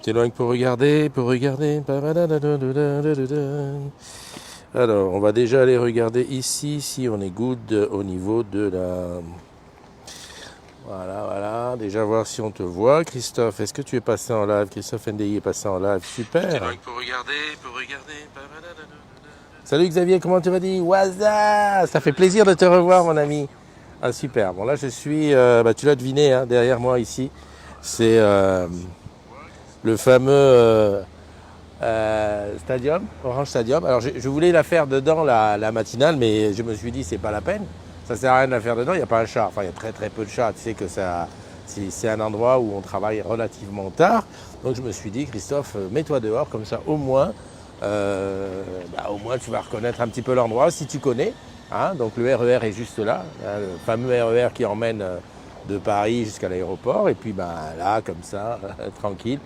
t'éloignes pour regarder, Alors, on va déjà aller regarder ici si on est good au niveau de la... Voilà. Déjà voir si on te voit. Christophe, est-ce que tu es passé en live? Christophe NDI est passé en live. Super. Pour regarder. Salut Xavier, comment tu vas dire? Waza, ça fait plaisir de te revoir, mon ami. Ah, super. Bon, là, je suis... tu l'as deviné, hein, derrière moi, ici. C'est le fameux Stadium, Orange Stadium. Alors, je voulais la faire dedans, la matinale, mais je me suis dit, c'est pas la peine. Ça sert à rien de la faire dedans, il n'y a pas un chat. Enfin, il y a très très peu de chats. Tu sais que c'est un endroit où on travaille relativement tard. Donc, je me suis dit, Christophe, mets-toi dehors, comme ça, au moins, tu vas reconnaître un petit peu l'endroit, si tu connais. Hein. Donc, le RER est juste là, hein, le fameux RER qui emmène de Paris jusqu'à l'aéroport. Et puis, là, comme ça, tranquille.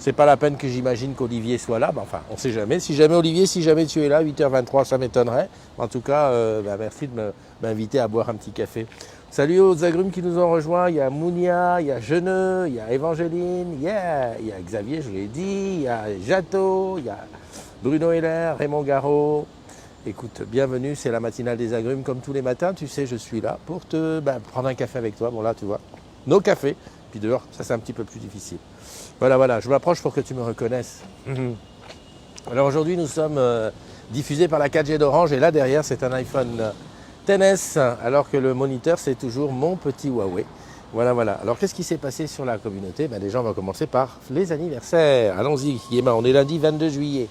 C'est pas la peine que j'imagine qu'Olivier soit là. Enfin, on ne sait jamais. Si jamais Olivier, si jamais tu es là, 8h23, ça m'étonnerait. En tout cas, merci de m'inviter à boire un petit café. Salut aux agrumes qui nous ont rejoints. Il y a Mounia, il y a Geneux, il y a Évangéline, il y a Xavier, je l'ai dit, il y a Jato, il y a Bruno Heller, Raymond Garot. Écoute, bienvenue, c'est la matinale des agrumes. Comme tous les matins, tu sais, je suis là pour te prendre un café avec toi. Bon là, tu vois, nos cafés. Puis dehors, ça c'est un petit peu plus difficile. Voilà, je m'approche pour que tu me reconnaisses. Alors aujourd'hui, nous sommes diffusés par la 4G d'Orange et là derrière, c'est un iPhone XS, alors que le moniteur, c'est toujours mon petit Huawei. Voilà. Alors qu'est-ce qui s'est passé sur la communauté? Déjà, on va commencer par les anniversaires. Allons-y, on est lundi 22 juillet.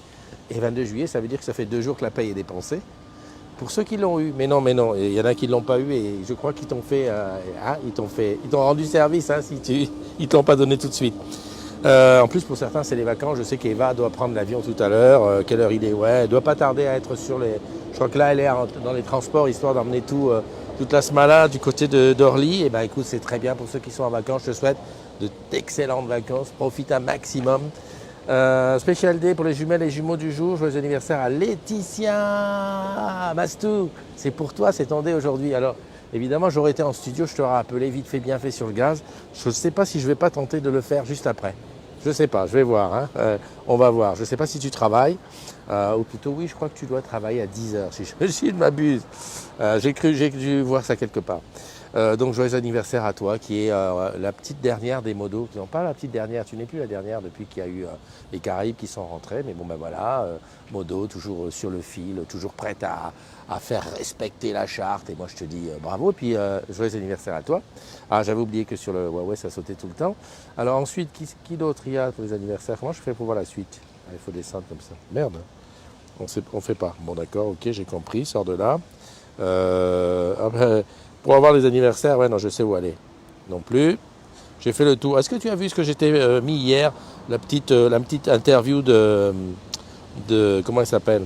Et 22 juillet, ça veut dire que ça fait 2 jours que la paye est dépensée. Pour ceux qui l'ont eu, mais non, il y en a qui ne l'ont pas eu et je crois qu'ils t'ont fait, ils t'ont rendu service si ils ne t'ont pas donné tout de suite. En plus, pour certains, c'est les vacances. Je sais qu'Eva doit prendre l'avion tout à l'heure. Quelle heure il est? Ouais, elle ne doit pas tarder à être sur les... Je crois que là, elle est dans les transports, histoire d'emmener toute la smala du côté d'Orly. Et écoute, c'est très bien pour ceux qui sont en vacances. Je te souhaite d'excellentes vacances. Profite un maximum. Spécial Day pour les jumelles et jumeaux du jour. Joyeux anniversaire à Laetitia Mastou. C'est pour toi, c'est ton dé aujourd'hui. Alors, évidemment, j'aurais été en studio, je t'aurais appelé vite fait, bien fait sur le gaz. Je ne sais pas si je ne vais pas tenter de le faire juste après. Je ne sais pas, je vais voir. Hein. On va voir. Je ne sais pas si tu travailles. Ou plutôt, oui, je crois que tu dois travailler à 10h, si je ne m'abuse. J'ai dû voir ça quelque part. Donc, joyeux anniversaire à toi, qui est la petite dernière des modos. Non, pas la petite dernière, tu n'es plus la dernière depuis qu'il y a eu les Caraïbes qui sont rentrés. Mais bon, voilà, modo, toujours sur le fil, toujours prête à faire respecter la charte. Et moi, je te dis bravo. Et puis, joyeux anniversaire à toi. Ah, j'avais oublié que sur le Huawei, ça sautait tout le temps. Alors ensuite, qui d'autre il y a pour les anniversaires? Comment je fais pour voir la suite? Il faut descendre comme ça. Merde, on fait pas. Bon, d'accord, ok, j'ai compris, sors de là. Pour avoir les anniversaires, ouais, non, je sais où aller. Non plus. J'ai fait le tour. Est-ce que tu as vu ce que j'étais mis hier? La petite interview de comment elle s'appelle?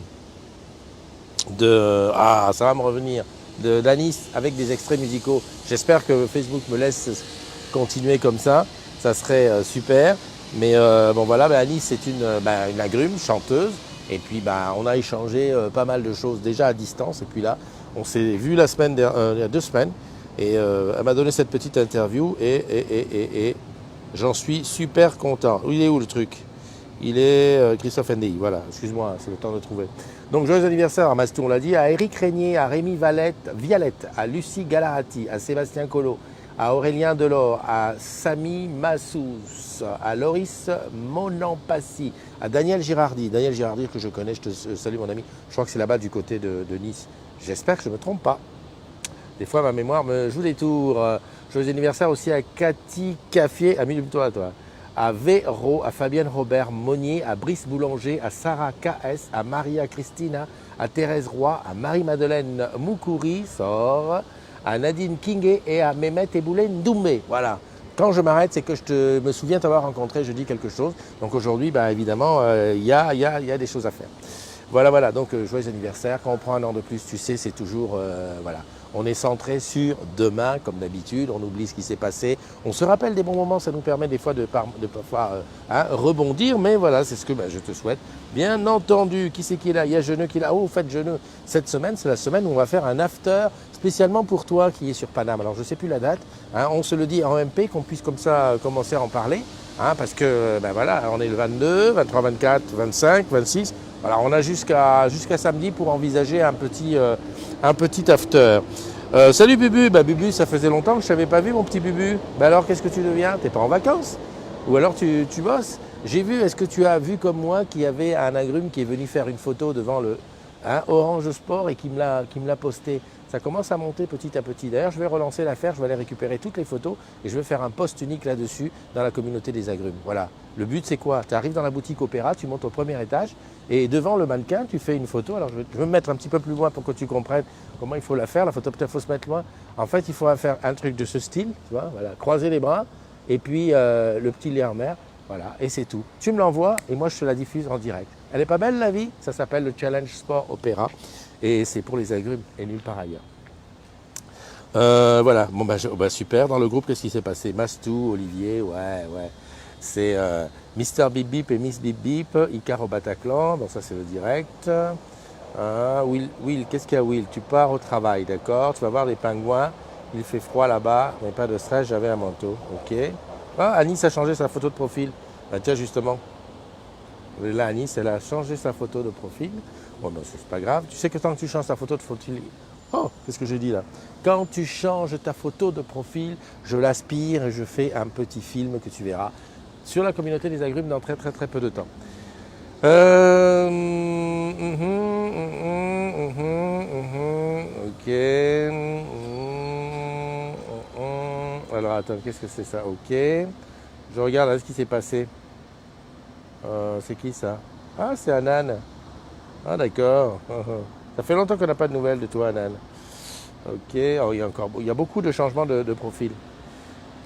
Ça va me revenir. D'Anis avec des extraits musicaux. J'espère que Facebook me laisse continuer comme ça. Ça serait super. Mais Anis, c'est une agrume, chanteuse. Et puis, on a échangé pas mal de choses déjà à distance. Et puis là, on s'est vu il y a 2 semaines. Et elle m'a donné cette petite interview. Et j'en suis super content. Il est où le truc? Il est Christophe NDI. Voilà, excuse-moi, c'est le temps de trouver. Donc, joyeux anniversaire à Mastou, on l'a dit, à Eric Régnier, à Rémi Vialette, à Lucie Galarati, à Sébastien Collot, à Aurélien Delors, à Samy Massous, à Loris Monampassi, à Daniel Girardi. Daniel Girardi que je connais, je te salue mon ami. Je crois que c'est là-bas du côté de Nice. J'espère que je ne me trompe pas. Des fois, ma mémoire me joue des tours. Joyeux anniversaire aussi à Cathy Caffier, ami de toi, à Véro, à Fabienne Robert Monnier, à Brice Boulanger, à Sarah KS, à Maria Christina, à Thérèse Roy, à Marie-Madeleine Moukouri, à Nadine Kingé et à Mehmet Eboulé Ndoumé. Voilà. Quand je m'arrête, c'est que je me souviens t'avoir rencontré, je dis quelque chose. Donc aujourd'hui, évidemment, il y a des choses à faire. Voilà. Donc joyeux anniversaire. Quand on prend un an de plus, tu sais, c'est toujours, on est centré sur demain, comme d'habitude. On oublie ce qui s'est passé. On se rappelle des bons moments. Ça nous permet des fois de parfois rebondir. Mais voilà, c'est ce que je te souhaite. Bien entendu. Qui c'est qui est là? Il y a Geneux qui est là. Oh, faites Geneux. Cette semaine, c'est la semaine où on va faire un after spécialement pour toi qui est sur Paname. Alors, je ne sais plus la date. On se le dit en MP, qu'on puisse comme ça commencer à en parler. hein, parce que ben voilà, on est le 22, 23, 24, 25, 26. Voilà, on a jusqu'à samedi pour envisager un petit after. Salut Bubu, bah Bubu, ça faisait longtemps que je t'avais pas vu mon petit Bubu. Bah alors qu'est-ce que tu deviens? T'es pas en vacances? Ou alors tu bosses? J'ai vu, est-ce que tu as vu comme moi qu'il y avait un agrume qui est venu faire une photo devant le Orange Sport et qui me l'a posté? Ça commence à monter petit à petit. D'ailleurs, je vais relancer l'affaire, je vais aller récupérer toutes les photos et je vais faire un post unique là-dessus dans la communauté des agrumes. Voilà. Le but, c'est quoi? Tu arrives dans la boutique Opéra, tu montes au premier étage et devant le mannequin, tu fais une photo. Alors, je vais me mettre un petit peu plus loin pour que tu comprennes comment il faut la faire. La photo, peut-être, il faut se mettre loin. En fait, il faut faire un truc de ce style, tu vois, voilà, croiser les bras et puis le petit lait en mer. Voilà, et c'est tout. Tu me l'envoies et moi, je te la diffuse en direct. Elle est pas belle, la vie? Ça s'appelle le Challenge Sport Opéra et c'est pour les agrumes et nulle part ailleurs. Voilà, bon bah super, dans le groupe, qu'est-ce qui s'est passé? Mastou, Olivier, ouais. C'est Mister Bip Bip et Miss Bip Bip, Icar au Bataclan, donc ça c'est le direct. Will, qu'est-ce qu'il y a Will? Tu pars au travail, d'accord? Tu vas voir les pingouins, il fait froid là-bas, mais pas de stress, j'avais un manteau, ok. Ah, Anis a changé sa photo de profil. Bah tiens justement, là Anis, elle a changé sa photo de profil. Bon ben c'est pas grave, tu sais que tant que tu changes ta photo de profil... Oh, qu'est-ce que j'ai dit là? Quand tu changes ta photo de profil, je l'aspire et je fais un petit film que tu verras sur la communauté des agrumes dans très peu de temps. Ok. Alors attends, qu'est-ce que c'est ça? Ok. Je regarde là, ce qui s'est passé. C'est qui ça? Ah, c'est Anan. Ah d'accord. Ça fait longtemps qu'on n'a pas de nouvelles de toi, Anan. Ok, alors, il y a beaucoup de changements de profil.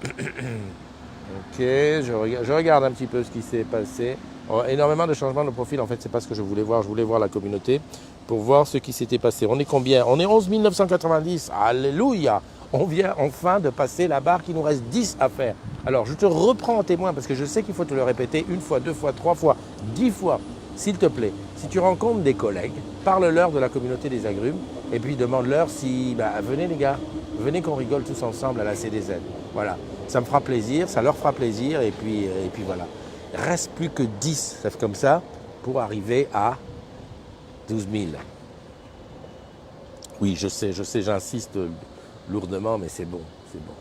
Ok, je regarde un petit peu ce qui s'est passé. Oh, énormément de changements de profil, en fait, c'est pas ce que je voulais voir. Je voulais voir la communauté pour voir ce qui s'était passé. On est combien? On est 11 990. Alléluia! On vient enfin de passer la barre, qu'il nous reste 10 à faire. Alors, je te reprends en témoin parce que je sais qu'il faut te le répéter une fois, deux fois, trois fois, 10 fois. S'il te plaît, si tu rencontres des collègues, parle-leur de la communauté des agrumes et puis demande-leur si, venez les gars, venez qu'on rigole tous ensemble à la CDZ. Voilà, ça me fera plaisir, ça leur fera plaisir et puis voilà. Il ne reste plus que 10, ça fait comme ça, pour arriver à 12 000. Oui, je sais, j'insiste lourdement, mais c'est bon, c'est bon.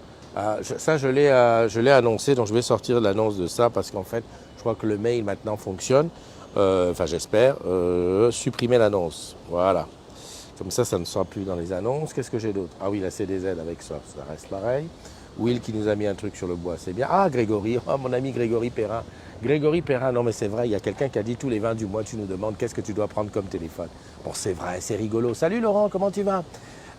Ça, je l'ai annoncé, donc je vais sortir l'annonce de ça parce qu'en fait, je crois que le mail maintenant fonctionne. Enfin, j'espère. Supprimer l'annonce. Voilà. Comme ça ne sera plus dans les annonces. Qu'est-ce que j'ai d'autre? Ah oui, la CDZ avec ça reste pareil. Will qui nous a mis un truc sur le bois, c'est bien. Ah, Grégory, oh, mon ami Grégory Perrin. Grégory Perrin, non mais c'est vrai, il y a quelqu'un qui a dit tous les 20 du mois, tu nous demandes qu'est-ce que tu dois prendre comme téléphone. Bon, c'est vrai, c'est rigolo. Salut Laurent, comment tu vas?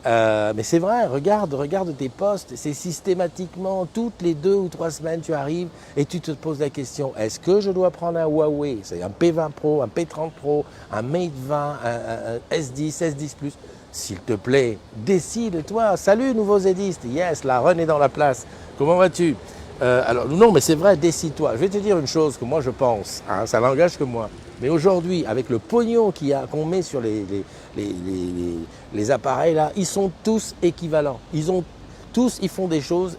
Mais c'est vrai, regarde tes posts, c'est systématiquement, toutes les 2 ou 3 semaines, tu arrives et tu te poses la question, est-ce que je dois prendre un Huawei? C'est un P20 Pro, un P30 Pro, un Mate 20, un S10, S10 Plus. S'il te plaît, décide-toi. Salut, nouveaux zédistes. Yes, la run est dans la place. Comment vas-tu? Alors, non, mais c'est vrai, décide-toi. Je vais te dire une chose que moi je pense, hein, ça n'engage que moi. Mais aujourd'hui, avec le pognon qu'on met sur les appareils là, ils sont tous équivalents. Ils font des choses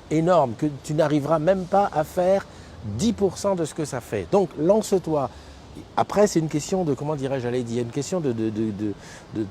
énormes que tu n'arriveras même pas à faire 10% de ce que ça fait. Donc, lance-toi. Après, c'est une question de, comment dirais-je, j'allais dire, une question de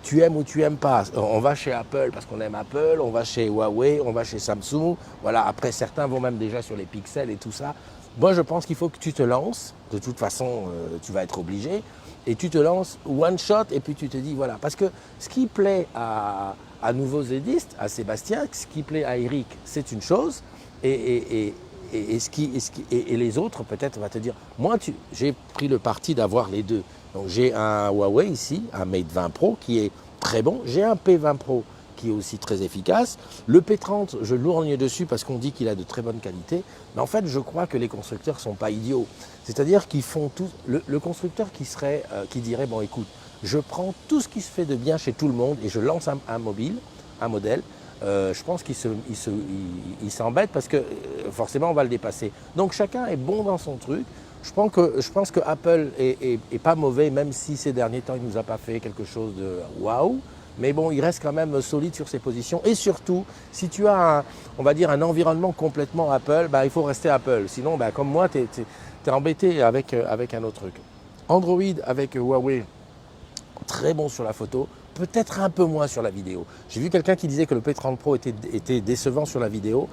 tu aimes ou tu aimes pas. On va chez Apple parce qu'on aime Apple, on va chez Huawei, on va chez Samsung. Voilà, après, certains vont même déjà sur les pixels et tout ça. Moi, je pense qu'il faut que tu te lances. De toute façon, tu vas être obligé. Et tu te lances one shot et puis tu te dis, voilà. Parce que ce qui plaît à Nouveaux Zédistes, à Sébastien, ce qui plaît à Eric, c'est une chose. Et les autres, peut-être, va te dire, moi, j'ai pris le parti d'avoir les deux. Donc, j'ai un Huawei ici, un Mate 20 Pro, qui est très bon. J'ai un P20 Pro, qui est aussi très efficace. Le P30, je lorgne dessus parce qu'on dit qu'il a de très bonne qualité. Mais en fait, je crois que les constructeurs ne sont pas idiots. C'est-à-dire qu'ils font tout... Le constructeur qui dirait, bon, écoute, je prends tout ce qui se fait de bien chez tout le monde et je lance un modèle. Je pense qu'il s'embête parce que forcément on va le dépasser. Donc chacun est bon dans son truc. Je pense que Apple est pas mauvais, même si ces derniers temps il ne nous a pas fait quelque chose de waouh. mais bon, il reste quand même solide sur ses positions. Et surtout, si tu as, on va dire, un environnement complètement Apple, bah, il faut rester Apple. Sinon, bah, comme moi, tu es embêté avec un autre truc. Android avec Huawei, très bon sur la photo, peut-être un peu moins sur la vidéo. J'ai vu quelqu'un qui disait que le P30 Pro était décevant sur la vidéo.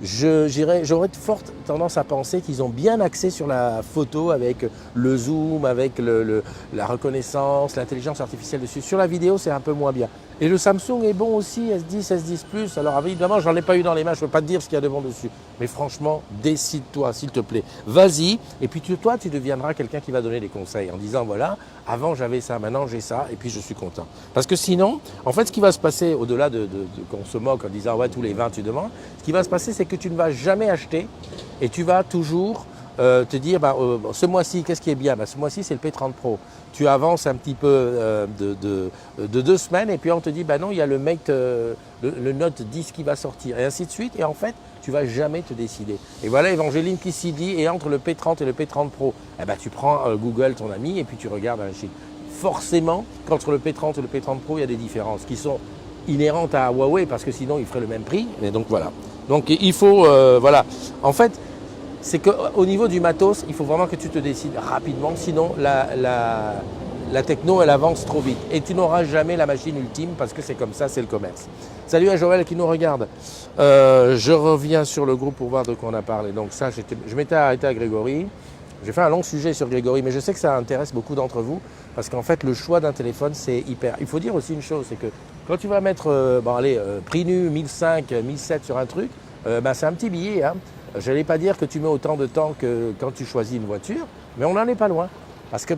J'aurais forte tendance à penser qu'ils ont bien axé sur la photo avec le zoom, avec la reconnaissance, l'intelligence artificielle dessus. Sur la vidéo, c'est un peu moins bien. Et le Samsung est bon aussi, S10, S10 Plus. Alors évidemment, je n'en ai pas eu dans les mains, je ne peux pas te dire ce qu'il y a de bon dessus. Mais franchement, décide-toi, s'il te plaît. Vas-y, et puis toi, tu deviendras quelqu'un qui va donner des conseils en disant, voilà, avant j'avais ça, maintenant j'ai ça, et puis je suis content. Parce que sinon, en fait, ce qui va se passer, au-delà de qu'on se moque en disant, ouais, tous les 20 tu demandes, ce qui va se passer, c'est que tu ne vas jamais acheter et tu vas toujours te dire, ce mois-ci, qu'est-ce qui est bien? Ce mois-ci, c'est le P30 Pro. Tu avances un petit peu de 2 semaines et puis on te dit, non, il y a le Mate, le Note 10 qui va sortir et ainsi de suite. Et en fait, tu ne vas jamais te décider. Et voilà Evangeline qui s'y dit, et entre le P30 et le P30 Pro, tu prends Google, ton ami, et puis tu regardes un chiffre. Forcément, qu'entre le P30 et le P30 Pro, il y a des différences qui sont inhérentes à Huawei parce que sinon, il ferait le même prix. Et donc voilà. Donc il faut, voilà. En fait, c'est qu'au niveau du matos, il faut vraiment que tu te décides rapidement. Sinon, la techno, elle avance trop vite. Et tu n'auras jamais la machine ultime parce que c'est comme ça, c'est le commerce. Salut à Joël qui nous regarde. Je reviens sur le groupe pour voir de quoi on a parlé. Donc ça, je m'étais arrêté à Grégory. J'ai fait un long sujet sur Grégory, mais je sais que ça intéresse beaucoup d'entre vous parce qu'en fait, le choix d'un téléphone, c'est hyper. Il faut dire aussi une chose, c'est que quand tu vas mettre, prix nu, 1005, 1007 sur un truc, c'est un petit billet. Hein. Je n'allais pas dire que tu mets autant de temps que quand tu choisis une voiture, mais on n'en est pas loin. Parce que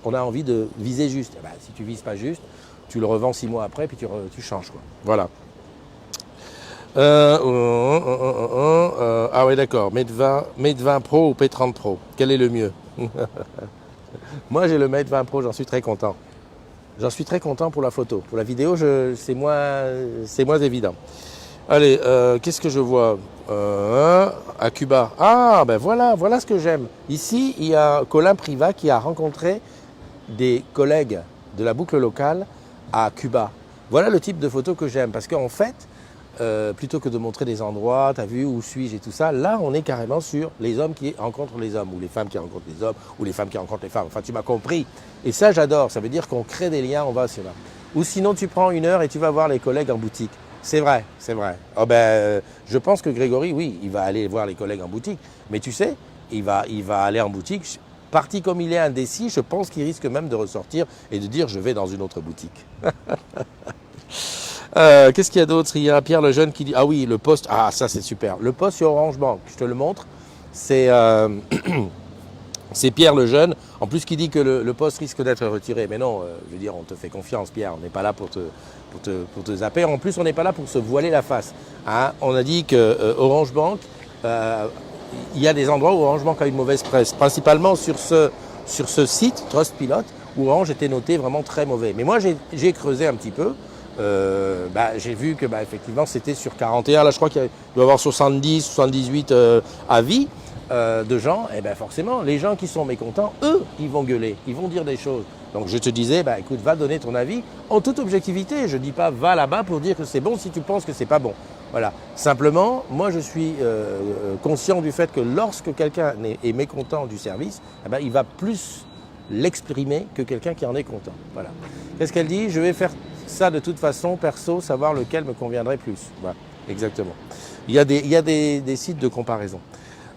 on a envie de viser juste. Si tu vises pas juste, tu le revends 6 mois après, puis tu changes. Quoi. Voilà. Ah ouais, d'accord. Mate 20 Pro ou P30 Pro, quel est le mieux? Moi, j'ai le Mate 20 Pro, j'en suis très content. J'en suis très content pour la photo. Pour la vidéo, c'est moins évident. Allez, qu'est-ce que je vois à Cuba? Ah, voilà ce que j'aime. Ici, il y a Colin Privat qui a rencontré des collègues de la boucle locale à Cuba. Voilà le type de photo que j'aime. Parce qu'en fait, plutôt que de montrer des endroits, t'as vu, où suis-je et tout ça, là, on est carrément sur les hommes qui rencontrent les hommes, ou les femmes qui rencontrent les hommes, ou les femmes qui rencontrent les femmes. Enfin, tu m'as compris. Et ça, j'adore. Ça veut dire qu'on crée des liens, on va sur là. Ou sinon, tu prends 1 heure et tu vas voir les collègues en boutique. C'est vrai, c'est vrai. Je pense que Grégory, oui, il va aller voir les collègues en boutique. Mais tu sais, il va aller en boutique. Parti comme il est indécis, je pense qu'il risque même de ressortir et de dire je vais dans une autre boutique. Qu'est-ce qu'il y a d'autre? Il y a Pierre Lejeune qui dit ah oui, le poste. Ah, ça c'est super. Le poste sur Orange Bank, je te le montre. C'est Pierre Lejeune, en plus qui dit que le poste risque d'être retiré. Mais non, je veux dire, on te fait confiance, Pierre. On n'est pas là pour te zapper. En plus, on n'est pas là pour se voiler la face. Hein, on a dit que Orange Bank, il y a des endroits où Orange Bank a une mauvaise presse, principalement sur ce site, Trustpilot, où Orange était noté vraiment très mauvais. Mais moi, j'ai creusé un petit peu. J'ai vu que effectivement, c'était sur 41. Là, je crois qu'il doit y avoir 70, 78 avis. De gens, et forcément, les gens qui sont mécontents, eux, ils vont gueuler, ils vont dire des choses. Donc je te disais, écoute, va donner ton avis en toute objectivité. Je ne dis pas va là-bas pour dire que c'est bon si tu penses que c'est pas bon. Voilà. Simplement, moi je suis conscient du fait que lorsque quelqu'un est mécontent du service, il va plus l'exprimer que quelqu'un qui en est content. Voilà. Qu'est-ce qu'elle dit? Je vais faire ça de toute façon, perso, savoir lequel me conviendrait plus. Voilà, exactement. Il y a des sites de comparaison.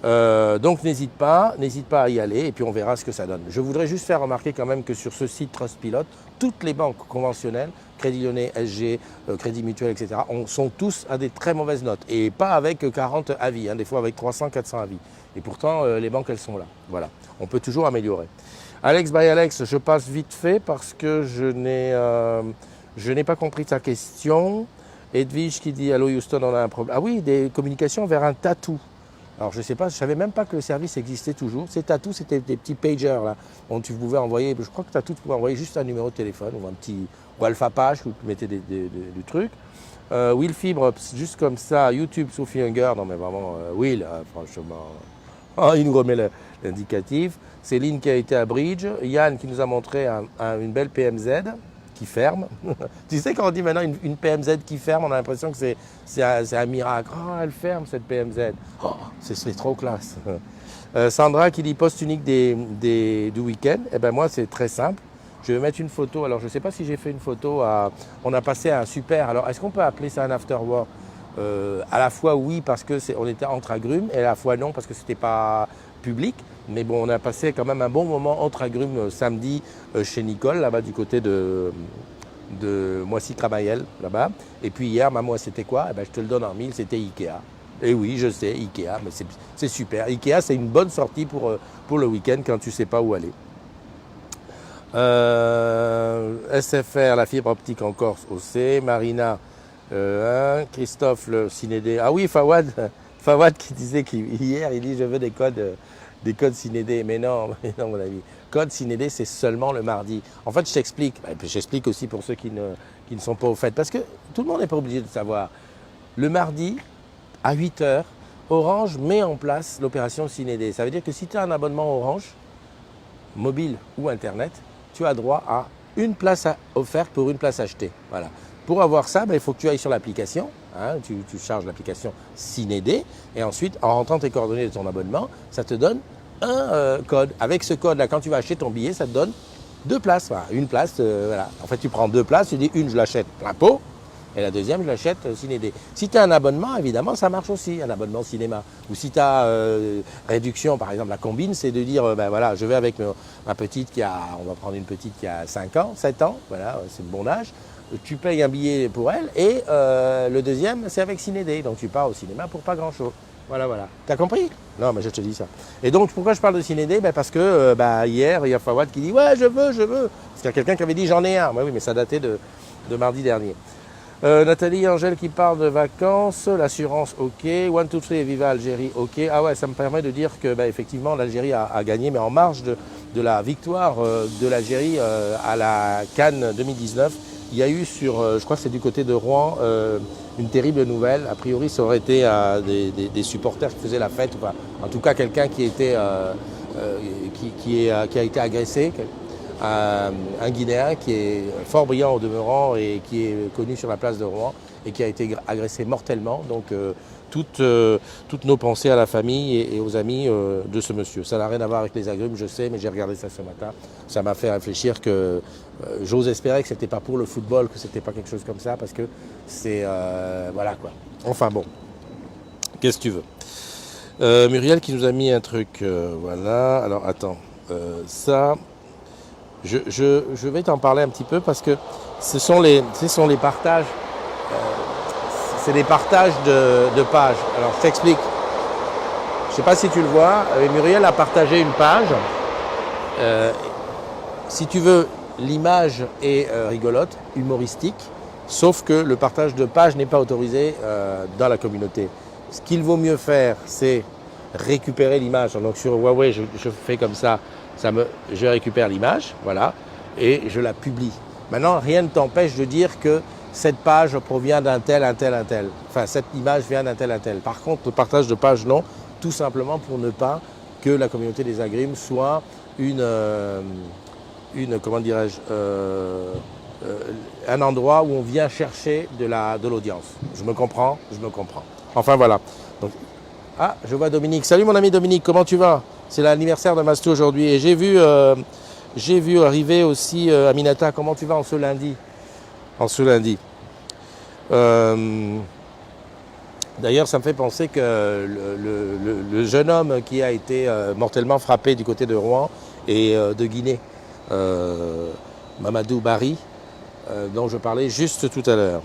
Donc n'hésite pas à y aller et puis on verra ce que ça donne. Je voudrais juste faire remarquer quand même que sur ce site Trustpilot, toutes les banques conventionnelles, Crédit Lyonnais, SG, Crédit Mutuel, etc., sont tous à des très mauvaises notes et pas avec 40 avis, hein, des fois avec 300, 400 avis. Et pourtant, les banques, elles sont là. Voilà, on peut toujours améliorer. Alex by Alex, je passe vite fait parce que je n'ai pas compris ta question. Edwige qui dit « Allô Houston, on a un problème ». Ah oui, des communications vers un tatou. Alors je ne sais pas, je ne savais même pas que le service existait toujours. Ces tatous, c'était des petits pagers là, dont tu pouvais envoyer, je crois que Tatou, tu pouvais envoyer juste un numéro de téléphone ou Alpha Page, où tu mettais du truc. Will Fibre, juste comme ça, YouTube, Sophie Hunger, non mais vraiment, Will, franchement, Oh, il nous remet l'indicatif. Céline qui a été à Bridge. Yann qui nous a montré une belle PMZ qui ferme. Tu sais, quand on dit maintenant une PMZ qui ferme, on a l'impression que c'est un miracle. Oh, elle ferme cette PMZ. Oh, c'est trop classe. Sandra qui dit poste unique du week-end. Eh ben moi, c'est très simple. Je vais mettre une photo. Alors, je ne sais pas si j'ai fait une photo. On a passé un super. Alors, est-ce qu'on peut appeler ça un after work? À la fois oui, parce qu'on était entre agrumes, et à la fois non, parce que ce n'était pas public. Mais bon, on a passé quand même un bon moment entre agrumes samedi chez Nicole, là-bas du côté de Moissy-Cramayel, là-bas. Et puis hier, moi, c'était quoi? Eh ben, je te le donne en mille, c'était Ikea. Et oui, je sais, Ikea, mais c'est super. Ikea, c'est une bonne sortie pour le week-end quand tu ne sais pas où aller. SFR, la fibre optique en Corse, OC. Marina, Christophe, le Cinédé. Ah oui, Fawad qui disait qu'hier, il dit je veux des codes Cinédé. Mais non, mon ami. Code Cinédé, c'est seulement le mardi. En fait, je t'explique. Et puis, j'explique aussi pour ceux qui ne sont pas au fait. Parce que tout le monde n'est pas obligé de savoir. Le mardi, à 8 h, Orange met en place l'opération Cinédé. Ça veut dire que si tu as un abonnement Orange, mobile ou Internet, tu as droit à une place offerte pour une place achetée. Voilà. Pour avoir ça, il faut que tu ailles sur l'application. Hein, tu charges l'application Cinédé et ensuite, en rentrant tes coordonnées de ton abonnement, ça te donne un code. Avec ce code-là, quand tu vas acheter ton billet, ça te donne 2 places. Voilà, une place, voilà. En fait, tu prends 2 places, tu dis une, je l'achète plein pot. Et la deuxième, je l'achète Cinédé. Si tu as un abonnement, évidemment, ça marche aussi, un abonnement cinéma. Ou si tu as réduction, par exemple, la combine, c'est de dire, voilà, je vais avec ma petite on va prendre une petite qui a 5 ans, 7 ans, voilà, c'est le bon âge. Tu payes un billet pour elle et le deuxième, c'est avec Cinédé. Donc tu pars au cinéma pour pas grand-chose. Voilà. T'as compris? Non, mais je te dis ça. Et donc, pourquoi je parle de Cinédé? Parce que hier, il y a Fawad qui dit, ouais, je veux. Parce qu'il y a quelqu'un qui avait dit, j'en ai un. Oui, mais ça datait de mardi dernier. Nathalie Angèle qui parle de vacances, l'assurance ok, 1, 2, 3 et Viva Algérie ok. Ah ouais, ça me permet de dire que effectivement l'Algérie a gagné, mais en marge de la victoire de l'Algérie à la Cannes 2019, il y a eu je crois que c'est du côté de Rouen, une terrible nouvelle. A priori ça aurait été des supporters qui faisaient la fête, ou en tout cas quelqu'un qui a été agressé. Un Guinéen qui est fort brillant au demeurant et qui est connu sur la place de Rouen et qui a été agressé mortellement. Donc toutes nos pensées à la famille et aux amis de ce monsieur. Ça n'a rien à voir avec les agrumes, je sais, mais j'ai regardé ça ce matin. Ça m'a fait réfléchir que j'ose espérer que ce n'était pas pour le football, que ce n'était pas quelque chose comme ça, parce que c'est... voilà quoi. Enfin bon, qu'est-ce que tu veux? Muriel qui nous a mis un truc, voilà. Alors attends, ça... Je vais t'en parler un petit peu parce que ce sont les partages, c'est des partages de pages. Alors je t'explique, je ne sais pas si tu le vois, Muriel a partagé une page. Si tu veux, l'image est rigolote, humoristique, sauf que le partage de page n'est pas autorisé dans la communauté. Ce qu'il vaut mieux faire, c'est récupérer l'image. Donc sur Huawei, je fais comme ça. Je récupère l'image, voilà, et je la publie. Maintenant, rien ne t'empêche de dire que cette page provient d'un tel. Enfin, cette image vient d'un tel. Par contre, le partage de page, non, tout simplement pour ne pas que la communauté des agrimes soit comment dirais-je, un endroit où on vient chercher de l'audience. Je me comprends. Enfin, voilà. Donc, je vois Dominique. Salut mon ami Dominique, comment tu vas? C'est l'anniversaire de Mastou aujourd'hui. Et j'ai vu arriver aussi Aminata. Comment tu vas en ce lundi? D'ailleurs, ça me fait penser que le jeune homme qui a été mortellement frappé du côté de Rouen et de Guinée, Mamadou Barry, dont je parlais juste tout à l'heure.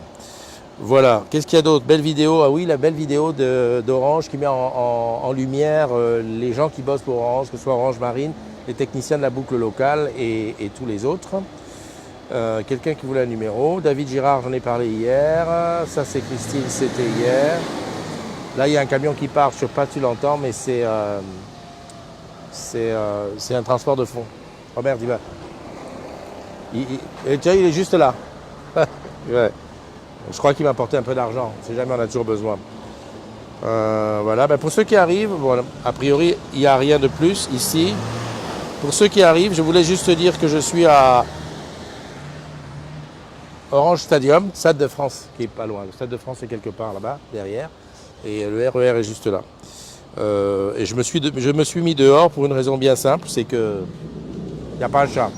Voilà, qu'est-ce qu'il y a d'autre? Belle vidéo, ah oui, la belle vidéo d'Orange qui met en lumière les gens qui bossent pour Orange, que ce soit Orange Marine, les techniciens de la boucle locale et tous les autres. Quelqu'un qui voulait un numéro. David Girard, j'en ai parlé hier. Ça, c'est Christine, c'était hier. Là, il y a un camion qui part, je ne sais pas si tu l'entends, mais c'est un transport de fond. Oh merde, il va. Tiens, il est juste là. Ouais. Je crois qu'il m'a apporté un peu d'argent, si jamais on a toujours besoin. Voilà, ben, pour ceux qui arrivent, voilà, a priori, il n'y a rien de plus ici. Pour ceux qui arrivent, je voulais juste te dire que je suis à Orange Stadium, Stade de France, qui est pas loin. Le Stade de France est quelque part là-bas, derrière, et le RER est juste là. Et je me suis mis dehors pour une raison bien simple, c'est que il n'y a pas un chat.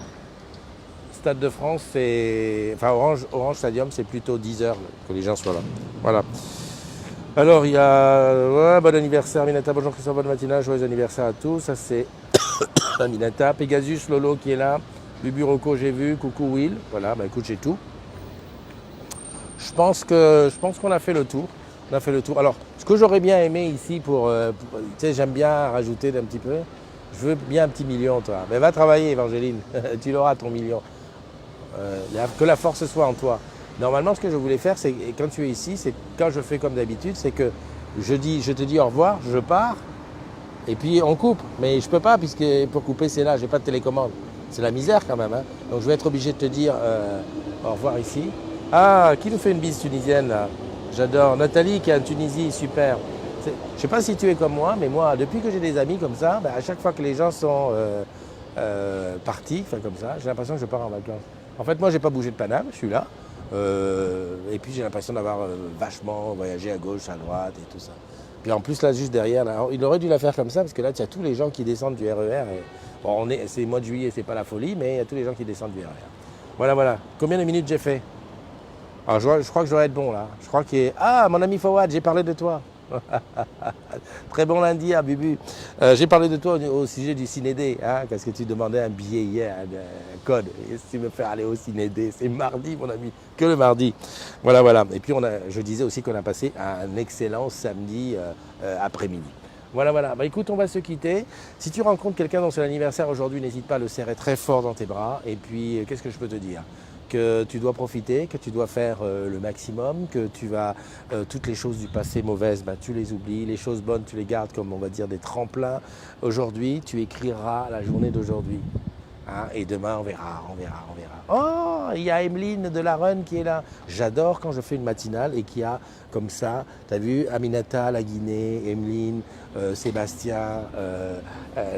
Stade de France, c'est. Enfin, Orange Stadium, c'est plutôt 10 heures que les gens soient là. Voilà. Alors, il y a. Ouais, bon anniversaire, Aminata. Bonjour, Christophe, bonne matinale. Joyeux anniversaire à tous. Ça, c'est Aminata. Pegasus, Lolo qui est là. Bubu Rocco, j'ai vu. Coucou, Will. Voilà, bah écoute, j'ai tout. Je pense qu'on a fait le tour. On a fait le tour. Alors, ce que j'aurais bien aimé ici tu sais, j'aime bien rajouter d'un petit peu. Je veux bien un petit million, toi. Mais va travailler, Evangeline. Tu l'auras, ton million. Que la force soit en toi. Normalement, ce que je voulais faire, c'est quand tu es ici, c'est quand je fais comme d'habitude, c'est que je te dis au revoir, je pars, et puis on coupe. Mais je peux pas, puisque pour couper, c'est là, j'ai pas de télécommande. C'est la misère quand même. Hein. Donc je vais être obligé de te dire au revoir ici. Ah, qui nous fait une bise tunisienne là? J'adore. Nathalie qui est en Tunisie, super. Je ne sais pas si tu es comme moi, mais moi, depuis que j'ai des amis comme ça, à chaque fois que les gens sont partis, enfin comme ça, j'ai l'impression que je pars en vacances. En fait, moi, j'ai pas bougé de Paname, je suis là. Et puis j'ai l'impression d'avoir vachement voyagé à gauche, à droite et tout ça. Puis en plus, là, juste derrière, là, il aurait dû la faire comme ça, parce que là, tu as tous les gens qui descendent du RER. Bon, c'est le mois de juillet, c'est pas la folie, mais il y a tous les gens qui descendent du RER. Voilà, voilà. Combien de minutes j'ai fait? Alors, je crois que je dois être bon, là. Je crois qu'il est... Ah, mon ami Fawad, j'ai parlé de toi. Très bon lundi à Bubu. J'ai parlé de toi au sujet du Cinédé, hein, parce que tu demandais un billet hier, un code. Et si tu me fais aller au Cinédé, c'est mardi, mon ami, que le mardi. Voilà, voilà. Et puis, je disais aussi qu'on a passé un excellent samedi après-midi. Voilà, voilà. Bah, écoute, on va se quitter. Si tu rencontres quelqu'un dont c'est l'anniversaire aujourd'hui, n'hésite pas à le serrer très fort dans tes bras. Et puis, qu'est-ce que je peux te dire? Que tu dois profiter, que tu dois faire le maximum, que toutes les choses du passé mauvaises, tu les oublies, les choses bonnes, tu les gardes comme on va dire des tremplins. Aujourd'hui, tu écriras la journée d'aujourd'hui. Hein, et demain, on verra, on verra, on verra. Oh, il y a Emeline de la Run qui est là. J'adore quand je fais une matinale et qu'il y a comme ça, tu as vu, Aminata, la Guinée, Emeline, Sébastien,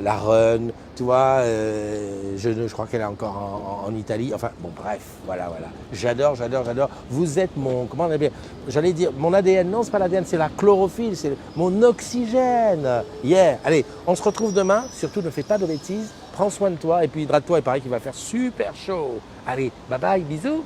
la Run, tu vois, je crois qu'elle est encore en Italie. Enfin, bon, bref, voilà, voilà. J'adore, j'adore, j'adore. Vous êtes comment on appelle, j'allais dire, mon ADN. Non, c'est pas l'ADN, c'est la chlorophylle, c'est mon oxygène. Yeah. Allez, on se retrouve demain. Surtout, ne fais pas de bêtises. Prends soin de toi et puis hydrate-toi. Il paraît qu'il va faire super chaud. Allez, bye bye, bisous.